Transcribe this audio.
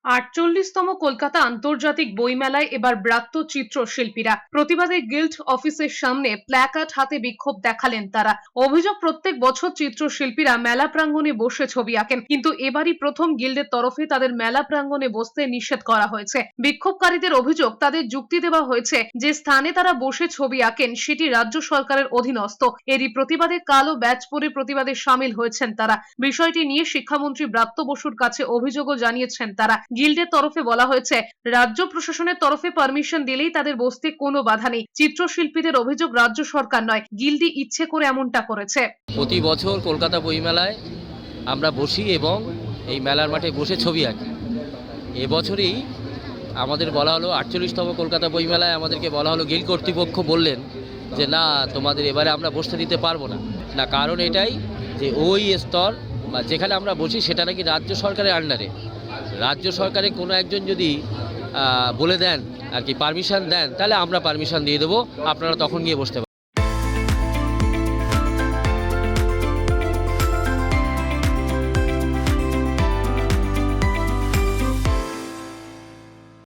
৪৮তম কলকাতা আন্তর্জাতিক বইমেলায় এবার ব্রাত্য চিত্রশিল্পীরা। প্রতিবাদে গিল্ড অফিসের সামনে প্ল্যাকার্ড হাতে বিক্ষোভ দেখালেন তারা। অভিযোগ, প্রত্যেক বছর চিত্রশিল্পীরা মেলা প্রাঙ্গণে বসে ছবি আঁকেন, কিন্তু এবারই প্রথম গিল্ডের তরফে তাদের মেলা প্রাঙ্গণে বসতে নিষেধ করা হয়েছে। বিক্ষোভকারীদের অভিযোগ, তাদের যুক্তি দেওয়া হয়েছে যে স্থানে তারা বসে ছবি আঁকেন সেটি রাজ্য সরকারের অধীনস্থ। এরই প্রতিবাদে কালো ব্যাজ পরে প্রতিবাদে সামিল হয়েছেন তারা। বিষয়টি নিয়ে শিক্ষামন্ত্রী ব্রাত্য বসুর কাছে অভিযোগও জানিয়েছেন তারা। গিল্ডের তরফে বলা হয়েছে, রাজ্য প্রশাসনের তরফে পারমিশন দিলেই তাদের বসতে কোনো বাধা নেই। চিত্রশিল্পীদের অভিযোগ, রাজ্য সরকার নয়, গিল্ডই ইচ্ছে করে এমনটা করেছে। প্রতি বছর কলকাতা বইমেলায় আমরা বসি এবং এই মেলার মাঠে বসে ছবি আঁকি। এবছরই আমাদের বলা হলো ৪৮তম কলকাতা বইমেলায় আমাদেরকে বলা হলো, গিল্ড কর্তৃপক্ষ বললেন যে না, তোমাদের এবারে আমরা বসতে দিতে পারবো না। কারণ এটাই যে ওই স্তর বা যেখানে আমরা বসি সেটা নাকি রাজ্য সরকারের আন্ডারে। রাজ্য সরকারে কোনো একজন যদি বলে দেন আর কি, পারমিশন দেন, তাহলে আমরা পারমিশন দিয়ে দেবো, আপনারা তখন গিয়ে বসতে পারেন।